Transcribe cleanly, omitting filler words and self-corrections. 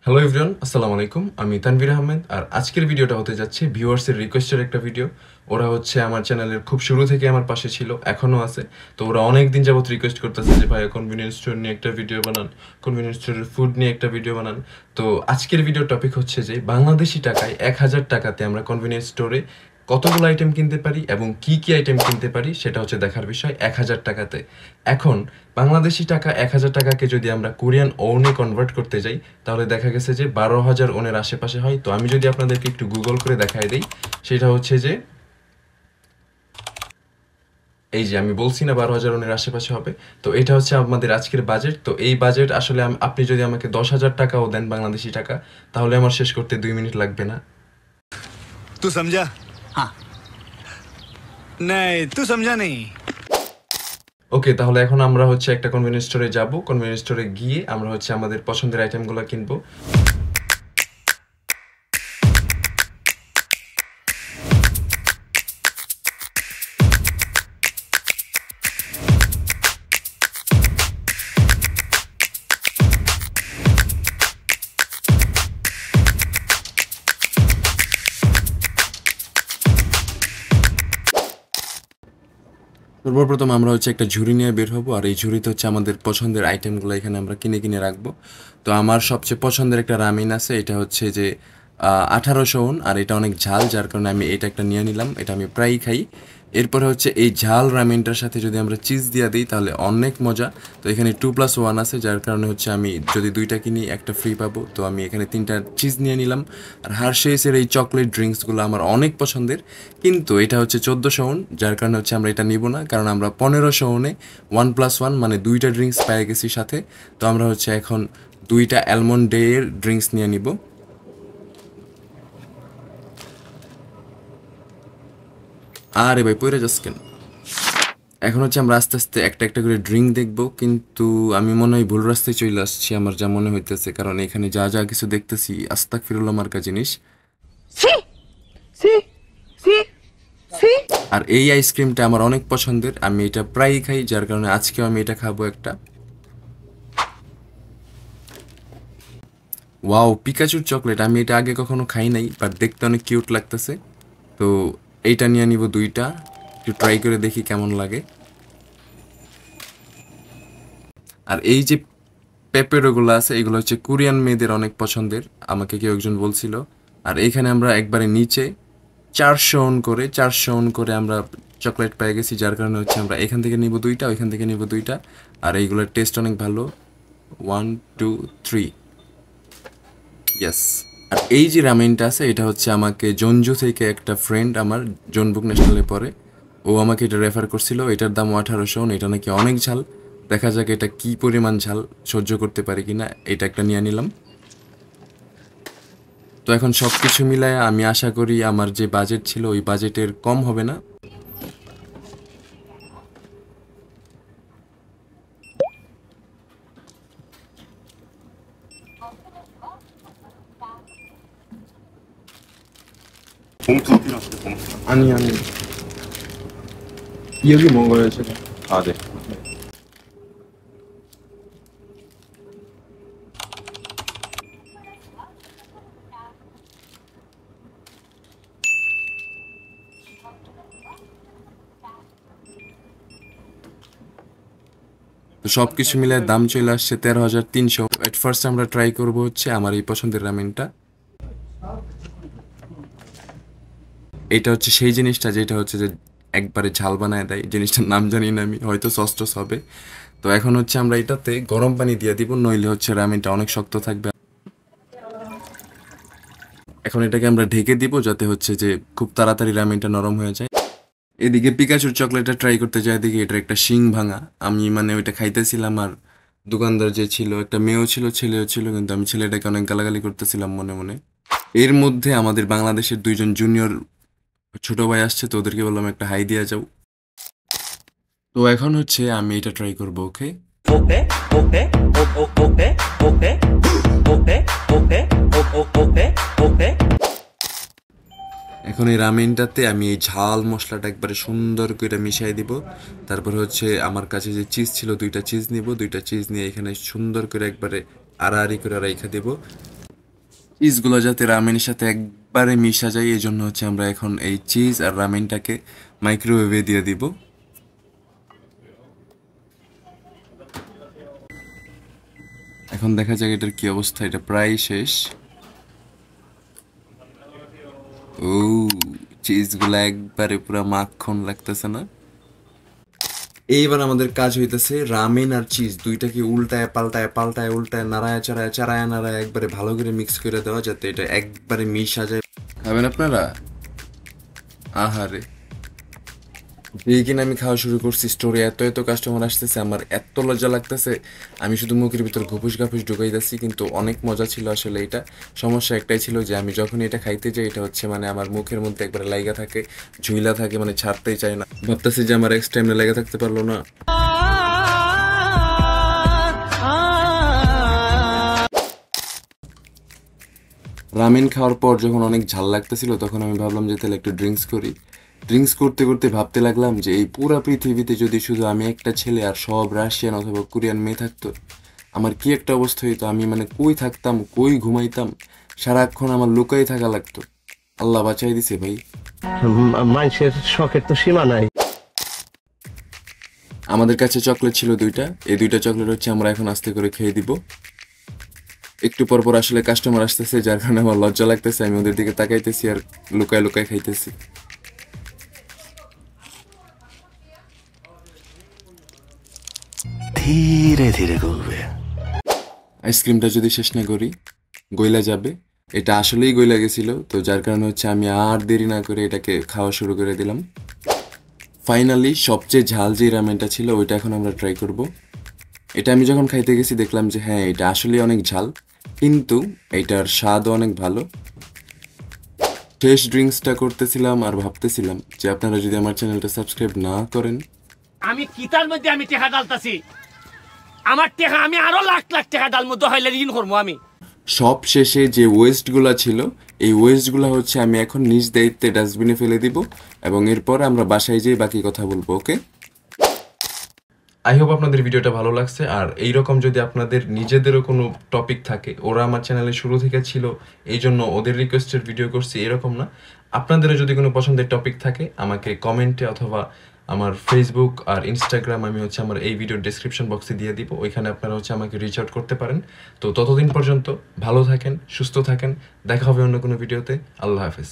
Hello everyone, আসসালামু আলাইকুম। আমি তানভীর আহমেদ। আর আজকের ভিডিওটা হতে যাচ্ছে ভিউয়ার্সের রিকোয়েস্টের একটা ভিডিও। ওরা হচ্ছে আমার চ্যানেলের খুব শুরু থেকে আমার পাশে ছিল, এখনও আছে। তো ওরা অনেক দিন যাবত রিকোয়েস্ট করতেছে যে ভাই কনভিনিয়েন্স স্টোর নিয়ে একটা ভিডিও বানান, কনভিনিয়েন্স স্টোরের ফুড নিয়ে একটা ভিডিও বানান। তো আজকের ভিডিও টপিক হচ্ছে যে বাংলাদেশি টাকায় ১,০০০ টাকাতে আমরা কনভিনিয়েন্স স্টোরে কতগুলো আইটেম কিনতে পারি এবং কি কি আইটেম কিনতে পারি সেটা হচ্ছে দেখার বিষয় ১,০০০ টাকাতে। এখন বাংলাদেশি টাকা ১,০০০ টাকাকে যদি আমরা কোরিয়ান ওনে কনভার্ট করতে যাই তাহলে দেখা গেছে যে ১২,০০০ ওনের আশেপাশে হয়। তো আমি যদি আপনাদেরকে একটু গুগল করে দেখাই দিই, সেটা হচ্ছে যে এই যে আমি বলছি না ১২,০০০ ওনের আশেপাশে হবে। তো এটা হচ্ছে আমাদের আজকের বাজেট। তো এই বাজেট আসলে আপনি যদি আমাকে ১০,০০০ টাকাও দেন বাংলাদেশি টাকা, তাহলে আমার শেষ করতে ২ মিনিট লাগবে না। तू समझा? हाँ। नहीं, तू समझा नहीं। ওকে, তাহলে এখন আমরা হচ্ছে একটা কনভেনিয়েন্স স্টোরে যাব। কনভেনিয়েন্স স্টোরে গিয়ে আমরা হচ্ছে আমাদের পছন্দের আইটেমগুলো কিনবো। সর্বপ্রথম আমরা হচ্ছে একটা ঝুড়ি নিয়ে বের হবো, আর এই ঝুড়িতে হচ্ছে আমাদের পছন্দের আইটেমগুলো এখানে আমরা কিনে কিনে রাখবো। তো আমার সবচেয়ে পছন্দের একটা রামেন আছে, এটা হচ্ছে যে ১৮০০ ওন, আর এটা অনেক ঝাল, যার কারণে আমি এটা একটা নিয়ে নিলাম। এটা আমি প্রায়ই খাই। এরপরে হচ্ছে এই ঝাল রামেনটার সাথে যদি আমরা চিজ দিয়ে দিই তাহলে অনেক মজা। তো এখানে 2+1 আছে, যার কারণে হচ্ছে আমি যদি দুইটা কিনি একটা ফ্রি পাবো। তো আমি এখানে 3টা চিজ নিয়ে নিলাম। আর হার্শেসের এই চকলেট ড্রিঙ্কসগুলো আমার অনেক পছন্দের, কিন্তু এটা হচ্ছে ১৪০০ ওন, যার কারণে হচ্ছে আমরা এটা নিব না, কারণ আমরা ১৫০০ ওনে 1+1 মানে দুইটা ড্রিঙ্কস পেয়ে গেছি সাথে। তো আমরা হচ্ছে এখন দুইটা অ্যালমন্ড ডেয়ের ড্রিঙ্কস নিয়ে নিব। আরে ভাই পইরা যাস কেন? এখন হচ্ছে আমরা আস্তে আস্তে একটা একটা করে ড্রিঙ্ক দেখবো, কিন্তু আমি মনে হয় ভুল রাস্তায় চলে আসছি আমার যা মনে হইতেছে, কারণ এখানে যা যা কিছু দেখতেছি আস্তাগফিরুল্লাহ মার্কা জিনিস। Sí, sí, sí, sí. আর এই আইসক্রিমটা আমার অনেক পছন্দের, আমি এটা প্রায়ই খাই, যার কারণে আজকেও আমি এটা খাবো একটা। ওয়াও, পিকাচুর চকলেট, আমি এটা আগে কখনো খাই নাই, বাট দেখতে অনেক কিউট লাগতেছে। তো এইটা নিয়ে নিব দুইটা, একটু ট্রাই করে দেখি কেমন লাগে। আর এই যে পেপেরোগুলো আছে এগুলো হচ্ছে কোরিয়ান মেয়েদের অনেক পছন্দের, আমাকে কেউ একজন বলছিল। আর এইখানে আমরা একবারে নিচে ৪০০ ওন করে আমরা চকলেট পেয়ে গেছি, যার কারণে হচ্ছে আমরা এখান থেকে নিব দুইটা, ওইখান থেকে নিব দুইটা। আর এইগুলোর টেস্ট অনেক ভালো। 1 2 3, ইয়েস। আর এই যে রামেনটা আছে এটা হচ্ছে আমাকে জনজু থেকে একটা ফ্রেন্ড আমার জনবুক ন্যাশনালে পড়ে, ও আমাকে এটা রেফার করছিল। এটার দাম ১৮০০ ওন, এটা নাকি অনেক ঝাল। দেখা যাক এটা কি পরিমাণ ঝাল সহ্য করতে পারি কিনা। এটা একটা নিয়ে নিলাম। তো এখন সব কিছু মিলায় আমি আশা করি আমার যে বাজেট ছিল ওই বাজেটের কম হবে না। 봉투 필요하신데 봉투. 아니 여기 먹어요 제가. 아, 네. তো সব কিছু মিলে দাম চলে আসছে ১৩,৩০০। এট ফার্স্ট আমরা ট্রাই করব হচ্ছে আমার এই পছন্দের রামেনটা। এটা হচ্ছে সেই জিনিসটা যেটা হচ্ছে যে একবারে ঝাল বানায় দেয়, জিনিসটার নাম জানি না আমি, হয়তো সস টস হবে। তো এখন হচ্ছে আমরা এটাতে গরম পানি দিয়ে দিব, নইলে হচ্ছে রামেনটা অনেক শক্ত থাকবে। এখন এটাকে আমরা ঢেকে দিব যাতে হচ্ছে যে খুব তাড়াতাড়ি রামেনটা নরম হয়ে যায়। এদিকে পিকাচুর চকলেটটা ট্রাই করতে যাই, এদিকে এটা একটা শিং ভাঙা। আমি মানে ওইটা খাইতেছিলাম, আর দোকানদার যে ছিল একটা মেয়েও ছিল ছেলেও ছিল, কিন্তু আমি ছেলেটাকে অনেক গালাগালি করতেছিলাম মনে মনে। এর মধ্যে আমাদের বাংলাদেশের দুইজন জুনিয়র ছোট ভাই আসছে, তো ওদেরকে বললাম একটা হাই দিয়া যাও। তো এখন হচ্ছে আমি এটা ট্রাই করবো। ওকে, Okay, okay, okay, okay, okay, okay, okay, okay. এখন এই রামেনটাতে আমি এই ঝাল মশলাটা একবারে সুন্দর করে মিশাই দিব। তারপরে হচ্ছে আমার কাছে যে চিজ ছিল দুইটা চিজ নিব, দুইটা চিজ নিয়ে এখানে সুন্দর করে একবারে আড়াআড়ি করে রাইখা দেব। চিজগুলো যাতে রামেনের সাথে একবারে মিশা যায় এই জন্য হচ্ছে আমরা এখন এই চিজ আর রামেনটাকে মাইক্রোওয়েভে দিয়ে দিব। এখন দেখা যাক এটার কি অবস্থা। এটা প্রায় শেষ। ও, চিজগুলো একবারে পুরো মাখন লাগতেছে না? এইবার আমাদের কাজ হইতেছে রামেন আর চিজ দুইটাকে উল্টায় পাল্টায় পাল্টায় উল্টায় নাড়ায় চাড়ায় চাড়ায় নাড়ায় একবারে ভালো করে মিক্স করে দেওয়া, যাতে এটা একবারে মিশা যায়। খাবেন আপনারা? আহারে, এই কিনা আমি খাওয়া শুরু করছি, স্টোরে এত এত কাস্টমার আসতেছে, আমার এত লজ্জা লাগতেছে, আমি শুধু মুখের ভিতর ঘুপুস ঘাপুস ঢুকাইতেছি। কিন্তু অনেক মজা ছিল আসলে এটা। সমস্যা একটাই ছিল যে আমি যখন এটা খাইতে যাই এটা হচ্ছে মানে আমার মুখের মধ্যে একবারে লাইগা থাকে, ঝুইলা থাকে, মানে ছাড়তেই চায় না। ভাবতেছি যে আমার এক্সট্রা এমনি লেগে থাকতে পারলো না। রামেন খাওয়ার পর যখন অনেক ঝাল লাগতেছিল তখন আমি ভাবলাম যে তাহলে একটু ড্রিঙ্কস করি। ড্রিঙ্কস করতে করতে ভাবতে লাগলাম যে এই পুরা পৃথিবীতে যদি শুধু আমি একটা ছেলে আর সব রাশিয়ান অথবা কোরিয়ান মেয়ে থাকতো, আমার কি একটা অবস্থা হইতো। আমি মানে কই থাকতাম, কই ঘুমাইতাম, সারাক্ষণ আমার লুকাই থাকা লাগতো। আল্লাহ বাঁচাই দিছে ভাই। মানুষের শখের তো সীমা নাই। আমাদের কাছে চকলেট ছিল দুইটা, এই দুইটা চকলেট হচ্ছে আমরা এখন আস্তে করে খেয়ে দিব। একটু পর পর আসলে কাস্টমার আসতেছে, যার কারণে আমার লজ্জা লাগতেছে, আমি ওদের দিকে তাকাইতেছি আর লুকায় লুকায় খাইতেছি। ধীরে ধীরে গলবে। আইসক্রিমটা যদি শেষ না করি গইলা যাবে। এটা আসলেই গইলা গেছিল, তো যার কারণে হচ্ছে আমি আর দেরি না করে এটাকে খাওয়া শুরু করে দিলাম। ফাইনালি সবচেয়ে ঝাল যে রামেনটা ছিল ওইটা এখন আমরা ট্রাই করব। এটা আমি যখন খাইতে গেছি দেখলাম যে হ্যাঁ এটা আসলেই অনেক ঝাল, কিন্তু এটার স্বাদও অনেক ভালো। শেষ ড্রিঙ্কসটা করতেছিলাম আর ভাবতেছিলাম যে আপনারা যদি আমার চ্যানেলটা সাবস্ক্রাইব না করেন। আমি কিতার মধ্যে আমি টেকা ডালতাছি, আমার টেকা আমি আরো লাখ লাখ টাকা ডাল মধ্যে হইলে ঋণ করবো আমি। সব শেষে যে ওয়েস্টগুলো ছিল এই ওয়েস্টগুলো হচ্ছে আমি এখন নিজ দায়িত্বে ডাস্টবিনে ফেলে দিব, এবং এরপর আমরা বাসায় যেয়ে বাকি কথা বলবো। ওকে, আই হোপ আপনাদের ভিডিওটা ভালো লাগছে। আর এইরকম যদি আপনাদের নিজেদেরও কোনো টপিক থাকে, ওরা আমার চ্যানেলে শুরু থেকে ছিল এই জন্য ওদের রিকোয়েস্টের ভিডিও করছি এরকম না, আপনাদেরও যদি কোনো পছন্দের টপিক থাকে আমাকে কমেন্টে অথবা আমার ফেসবুক আর ইনস্টাগ্রাম আমি হচ্ছে আমার এই ভিডিওর ডেসক্রিপশন বক্সে দিয়ে দিব, ওইখানে আপনারা হচ্ছে আমাকে রিচ আউট করতে পারেন। তো ততদিন পর্যন্ত ভালো থাকেন, সুস্থ থাকেন, দেখা হবে অন্য কোনো ভিডিওতে। আল্লাহ হাফেজ।